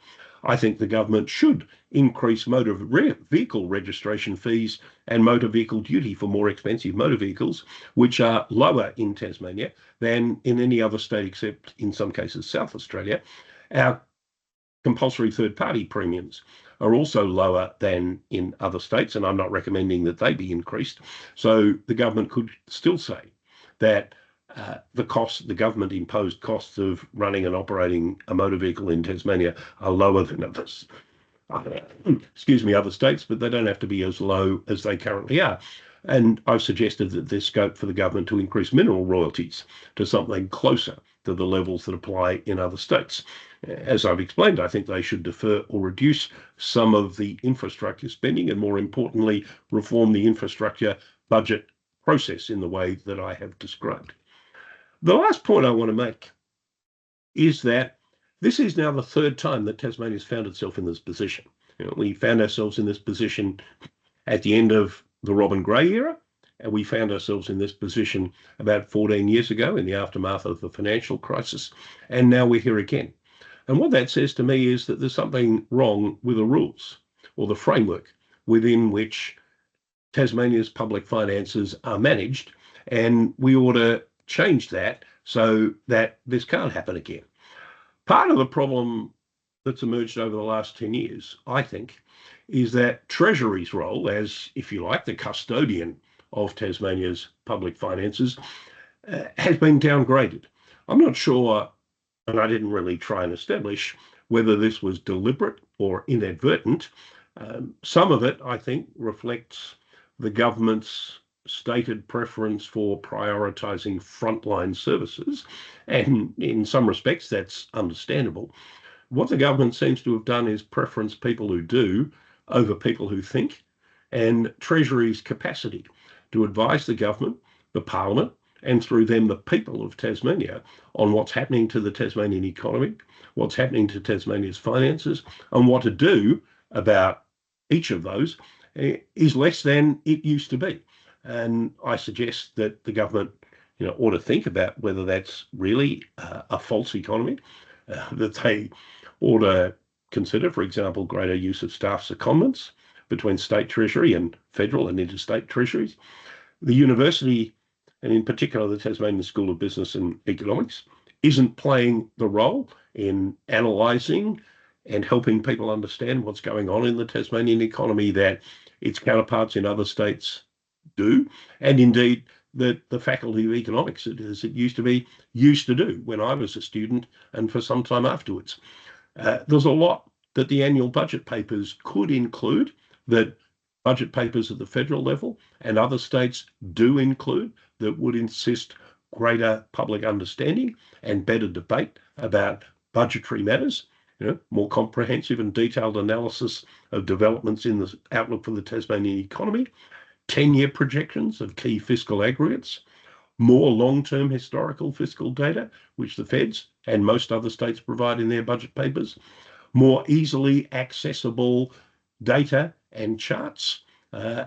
I think the government should increase motor vehicle registration fees and motor vehicle duty for more expensive motor vehicles, which are lower in Tasmania than in any other state, except in some cases South Australia. Our compulsory third-party premiums are also lower than in other states, and I'm not recommending that they be increased. So the government could still say that the government-imposed costs of running and operating a motor vehicle in Tasmania are lower than others. Other states, but they don't have to be as low as they currently are. And I've suggested that there's scope for the government to increase mineral royalties to something closer to the levels that apply in other states. As I've explained, I think they should defer or reduce some of the infrastructure spending and, more importantly, reform the infrastructure budget process in the way that I have described. The last point I want to make is that this is now the third time that Tasmania has found itself in this position. We found ourselves in this position at the end of the Robin Gray era, and we found ourselves in this position about 14 years ago in the aftermath of the financial crisis, and now we're here again. And what that says to me is that there's something wrong with the rules or the framework within which Tasmania's public finances are managed, and we ought to change that so that this can't happen again. Part of the problem that's emerged over the last 10 years, I think, is that Treasury's role as, if you like, the custodian of Tasmania's public finances has been downgraded. I'm not sure, and I didn't really try and establish whether this was deliberate or inadvertent. Some of it, I think, reflects the government's stated preference for prioritising frontline services, and in some respects that's understandable. What the government seems to have done is preference people who do over people who think, and Treasury's capacity to advise the government, the Parliament, and through them the people of Tasmania on what's happening to the Tasmanian economy, what's happening to Tasmania's finances, and what to do about each of those is less than it used to be. And I suggest that the government ought to think about whether that's really a false economy, that they ought to consider, for example, greater use of staff secondments between state treasury and federal and interstate treasuries. The university, and in particular the Tasmanian School of Business and Economics, isn't playing the role in analysing and helping people understand what's going on in the Tasmanian economy that its counterparts in other states do, and indeed that the Faculty of Economics, as it used to do when I was a student and for some time afterwards. There's a lot that the annual budget papers could include that budget papers at the federal level and other states do include that would insist greater public understanding and better debate about budgetary matters, more comprehensive and detailed analysis of developments in the outlook for the Tasmanian economy, 10-year projections of key fiscal aggregates, more long-term historical fiscal data, which the feds and most other states provide in their budget papers, more easily accessible data and charts,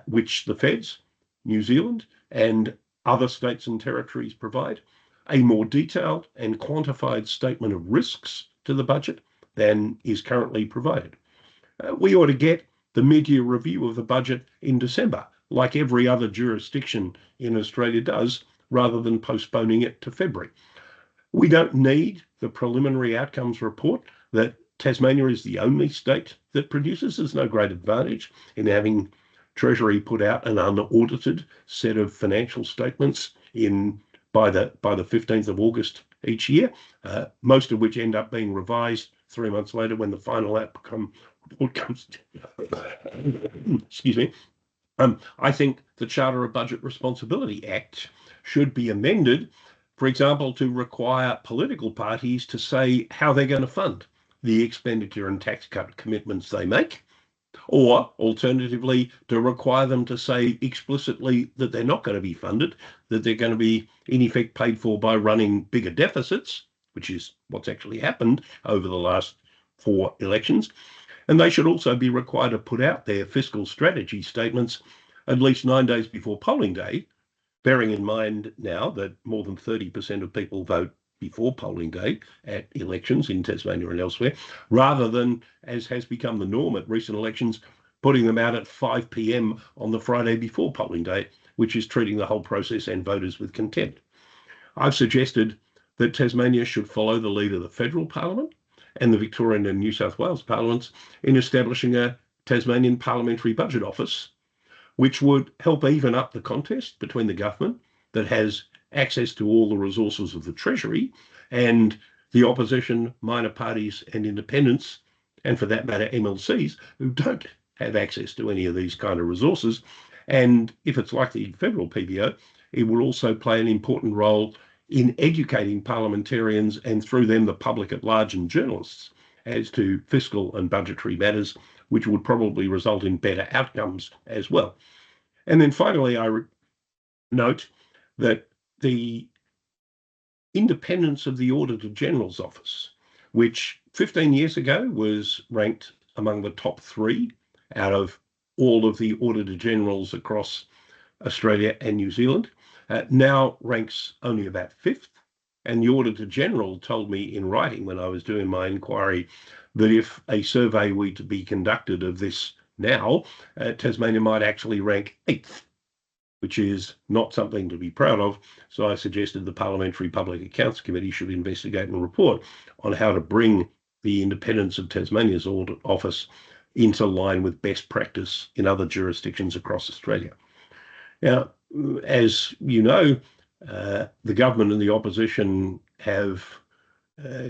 which the feds, New Zealand, and other states and territories provide, a more detailed and quantified statement of risks to the budget than is currently provided. We ought to get the mid-year review of the budget in December, like every other jurisdiction in Australia does, rather than postponing it to February. We don't need the preliminary outcomes report that Tasmania is the only state that produces. There's no great advantage in having Treasury put out an unaudited set of financial statements by the 15th of August each year, most of which end up being revised 3 months later when the final outcome report comes. Excuse me. I think the Charter of Budget Responsibility Act should be amended, for example, to require political parties to say how they're going to fund the expenditure and tax cut commitments they make, or alternatively, to require them to say explicitly that they're not going to be funded, that they're going to be in effect paid for by running bigger deficits, which is what's actually happened over the last 4 elections. And they should also be required to put out their fiscal strategy statements at least 9 days before polling day, bearing in mind now that more than 30% of people vote before polling day at elections in Tasmania and elsewhere, rather than, as has become the norm at recent elections, putting them out at 5 p.m. on the Friday before polling day, which is treating the whole process and voters with contempt. I've suggested that Tasmania should follow the lead of the federal parliament and the Victorian and New South Wales parliaments in establishing a Tasmanian Parliamentary Budget Office, which would help even up the contest between the government that has access to all the resources of the Treasury and the opposition, minor parties and independents, and for that matter, MLCs, who don't have access to any of these kind of resources. And if it's like the federal PBO, it will also play an important role in educating parliamentarians and through them the public at large and journalists as to fiscal and budgetary matters, which would probably result in better outcomes as well. And then finally, I note that the independence of the Auditor General's office, which 15 years ago was ranked among the top 3 out of all of the Auditor Generals across Australia and New Zealand, now ranks only about 5th. And the Auditor General told me in writing when I was doing my inquiry that if a survey were to be conducted of this now, Tasmania might actually rank 8th, which is not something to be proud of. So I suggested the Parliamentary Public Accounts Committee should investigate and report on how to bring the independence of Tasmania's audit office into line with best practice in other jurisdictions across Australia. Now, as you know, the government and the opposition have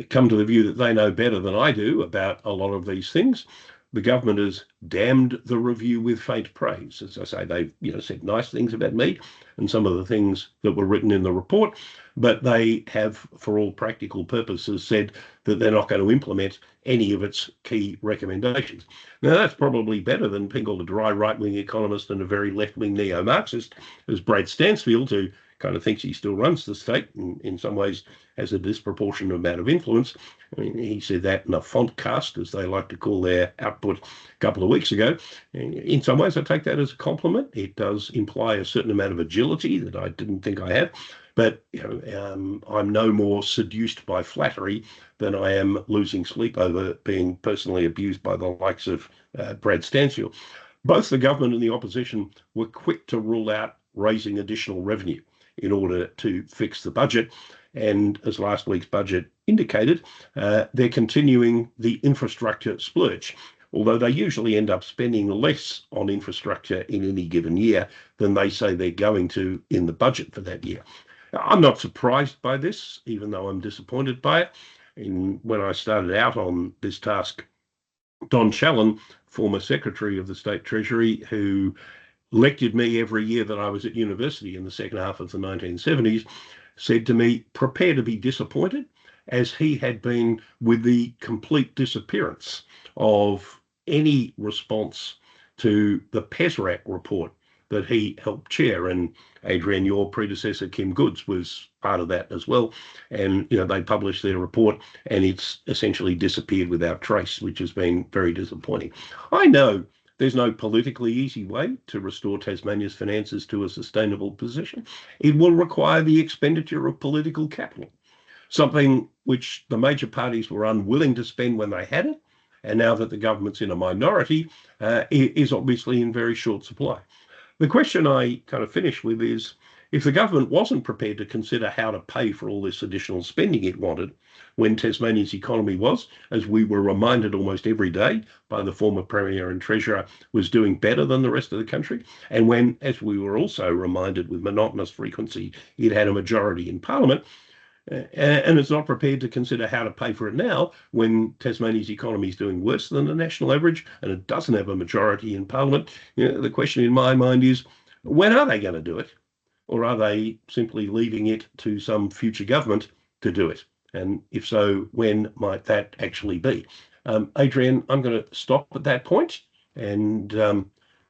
come to the view that they know better than I do about a lot of these things. The government has damned the review with faint praise. As I say, they've said nice things about me and some of the things that were written in the report, but they have, for all practical purposes, said that they're not going to implement any of its key recommendations. Now, that's probably better than being called a dry right-wing economist and a very left-wing neo-Marxist, as Brad Stansfield, who kind of thinks he still runs the state and in some ways has a disproportionate amount of influence. I mean, he said that in a font cast, as they like to call their output, a couple of weeks ago. And in some ways, I take that as a compliment. It does imply a certain amount of agility that I didn't think I have. But I'm no more seduced by flattery than I am losing sleep over being personally abused by the likes of Brad Stansfield. Both the government and the opposition were quick to rule out raising additional revenue in order to fix the budget. And as last week's budget indicated, they're continuing the infrastructure splurge, although they usually end up spending less on infrastructure in any given year than they say they're going to in the budget for that year. I'm not surprised by this, even though I'm disappointed by it. When I started out on this task, Don Challen, former Secretary of the State Treasury, who lectured me every year that I was at university in the second half of the 1970s, said to me, prepare to be disappointed, as he had been with the complete disappearance of any response to the PESRAC report that he helped chair. And Adrian, your predecessor, Kim Goods, was part of that as well. And, they published their report and it's essentially disappeared without trace, which has been very disappointing. I know there's no politically easy way to restore Tasmania's finances to a sustainable position. It will require the expenditure of political capital, something which the major parties were unwilling to spend when they had it. And now that the government's in a minority, it is obviously in very short supply. The question I kind of finish with is, if the government wasn't prepared to consider how to pay for all this additional spending it wanted, when Tasmania's economy was, as we were reminded almost every day by the former Premier and Treasurer, was doing better than the rest of the country, and when, as we were also reminded with monotonous frequency, it had a majority in Parliament, and it's not prepared to consider how to pay for it now when Tasmania's economy is doing worse than the national average and it doesn't have a majority in Parliament, the question in my mind is, when are they going to do it? Or are they simply leaving it to some future government to do it? And if so, when might that actually be? Adrian, I'm going to stop at that point and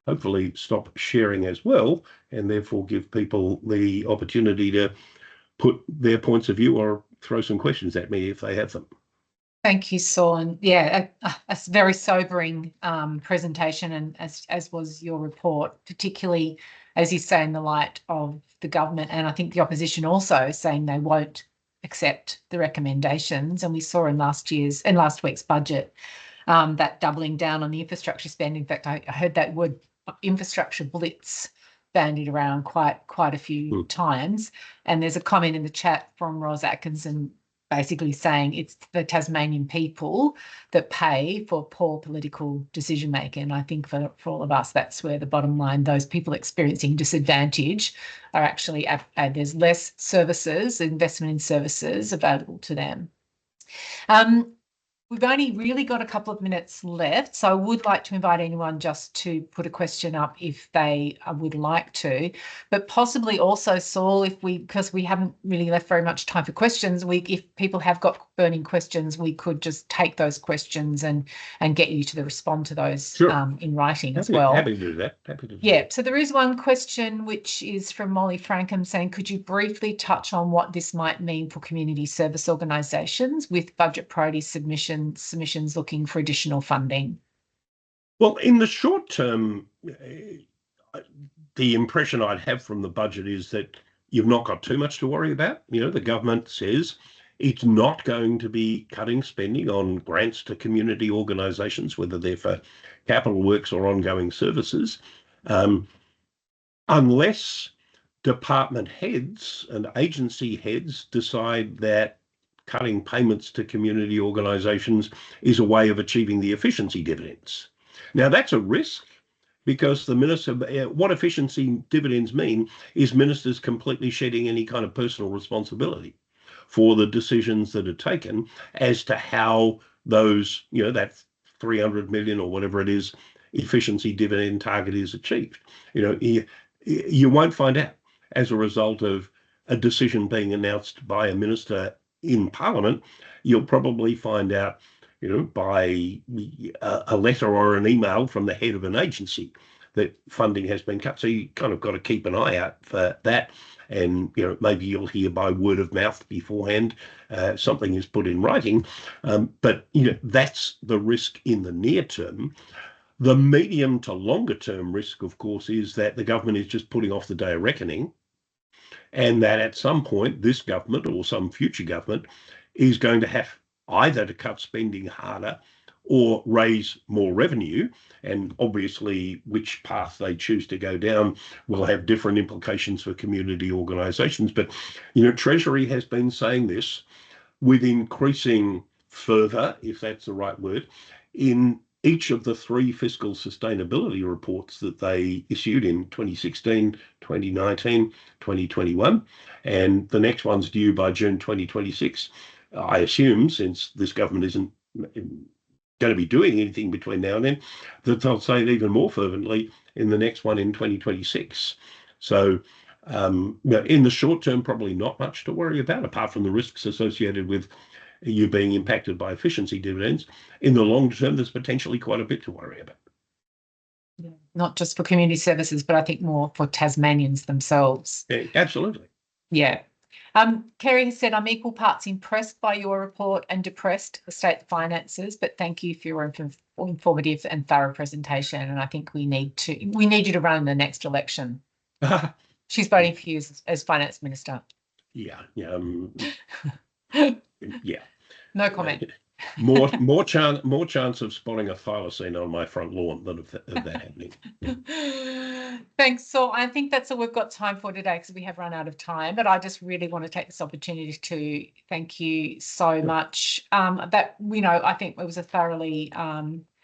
hopefully stop sharing as well, and therefore give people the opportunity to put their points of view or throw some questions at me if they have them. Thank you, Saul. And yeah, a very sobering presentation, and as was your report, particularly, as you say, in the light of the government, and I think the opposition also saying they won't accept the recommendations. And we saw in last week's budget that doubling down on the infrastructure spend. In fact, I heard that word infrastructure blitz bandied around quite a few times. And there's a comment in the chat from Ros Atkinson basically saying it's the Tasmanian people that pay for poor political decision making. And I think for all of us, that's where the bottom line, those people experiencing disadvantage are actually, there's less services, investment in services available to them. We've only really got a couple of minutes left, so I would like to invite anyone just to put a question up if they would like to, but possibly also, Saul, because we haven't really left very much time for questions, if people have got burning questions, we could just take those questions and get you to respond to those in writing as well. Happy to do that. Yeah, so there is one question which is from Molly Frankham saying, could you briefly touch on what this might mean for community service organisations with budget priority submissions looking for additional funding? Well, in the short term, the impression I'd have from the budget is that you've not got too much to worry about. You know, the government says it's not going to be cutting spending on grants to community organisations, whether they're for capital works or ongoing services, unless department heads and agency heads decide that cutting payments to community organisations is a way of achieving the efficiency dividends. Now, that's a risk, because the minister, what efficiency dividends mean is ministers completely shedding any kind of personal responsibility for the decisions that are taken as to how those, you know, that 300 million or whatever it is efficiency dividend target is achieved. You know, you won't find out as a result of a decision being announced by a minister in Parliament. You'll probably find out, you know, by a letter or an email from the head of an agency that funding has been cut. So you kind of got to keep an eye out for that. And, you know, maybe you'll hear by word of mouth beforehand something is put in writing. But, you know, that's the risk in the near term. The medium to longer term risk, of course, is that the government is just putting off the day of reckoning, and that at some point this government or some future government is going to have either to cut spending harder or raise more revenue. And obviously which path they choose to go down will have different implications for community organisations. But, you know, Treasury has been saying this with increasing fervour, if that's the right word, in each of the 3 fiscal sustainability reports that they issued in 2016, 2019, 2021. And the next one's due by June 2026. I assume, since this government isn't going to be doing anything between now and then, that they'll say it even more fervently in the next one in 2026. So, you know, in the short term, probably not much to worry about, apart from the risks associated with you being impacted by efficiency dividends. In the long term, there's potentially quite a bit to worry about. Yeah, not just for community services, but I think more for Tasmanians themselves. Yeah, absolutely. Yeah. Kerry has said, I'm equal parts impressed by your report and depressed the state finances, but thank you for your informative and thorough presentation. And I think we need you to run in the next election. She's voting for you as finance minister. Yeah. Yeah. Yeah. No comment. More chance of spotting a thylacine on my front lawn than of that happening. Thanks, Saul. I think that's all we've got time for today, because we have run out of time. But I just really want to take this opportunity to thank you so much. That, you know, I think it was a thoroughly,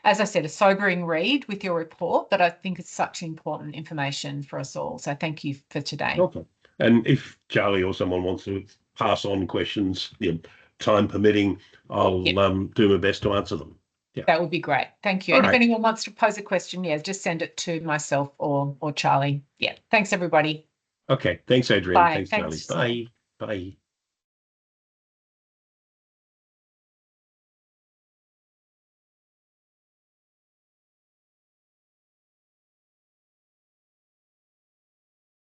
as I said, a sobering read with your report, but I think it's such important information for us all. So thank you for today. Okay. And if Charlie or someone wants to pass on questions, you know, time permitting, I'll do my best to answer them. Yeah, that would be great. Thank you. All and right. If anyone wants to pose a question, just send it to myself or Charlie. Yeah. Thanks, everybody. Okay. Thanks, Adrienne. Bye. Thanks, Charlie. Bye. Bye.